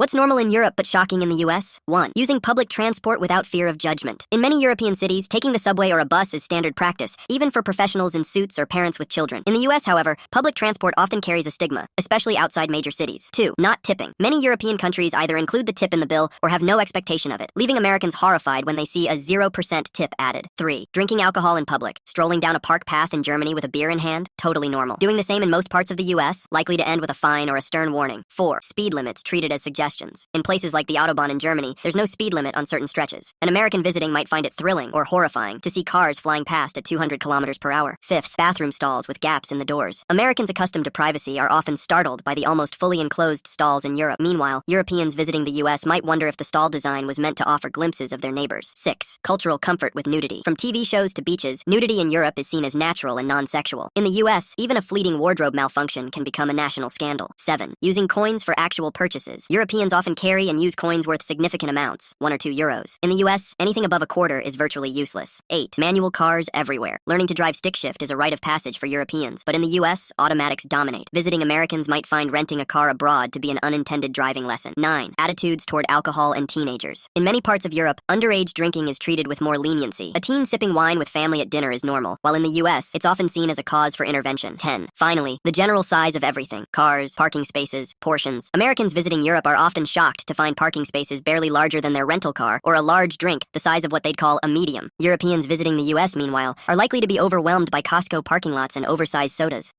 What's normal in Europe but shocking in the US? 1. Using public transport without fear of judgment. In many European cities, taking the subway or a bus is standard practice, even for professionals in suits or parents with children. In the US, however, public transport often carries a stigma, especially outside major cities. 2. Not tipping. Many European countries either include the tip in the bill or have no expectation of it, leaving Americans horrified when they see a 0% tip added. 3. Drinking alcohol in public. Strolling down a park path in Germany with a beer in hand? Totally normal. Doing the same in most parts of the US? Likely to end with a fine or a stern warning. 4. Speed limits treated as suggestions. In places like the Autobahn in Germany, there's no speed limit on certain stretches. An American visiting might find it thrilling or horrifying to see cars flying past at 200 kilometers per hour. 5th, bathroom stalls with gaps in the doors. Americans accustomed to privacy are often startled by the almost fully enclosed stalls in Europe. Meanwhile, Europeans visiting the US might wonder if the stall design was meant to offer glimpses of their neighbors. 6. Cultural comfort with nudity. From TV shows to beaches, nudity in Europe is seen as natural and non-sexual. In the US, even a fleeting wardrobe malfunction can become a national scandal. 7. Using coins for actual purchases. Europeans often carry and use coins worth significant amounts, 1 or 2 euros. In the US, anything above a quarter is virtually useless. 8. Manual cars everywhere. Learning to drive stick shift is a rite of passage for Europeans, but in the US, automatics dominate. Visiting Americans might find renting a car abroad to be an unintended driving lesson. 9. Attitudes toward alcohol and teenagers. In many parts of Europe, underage drinking is treated with more leniency. A teen sipping wine with family at dinner is normal, while in the US, it's often seen as a cause for intervention. 10. Finally, the general size of everything. Cars, parking spaces, portions. Americans visiting Europe are often shocked to find parking spaces barely larger than their rental car, or a large drink the size of what they'd call a medium. Europeans visiting the US, meanwhile, are likely to be overwhelmed by Costco parking lots and oversized sodas.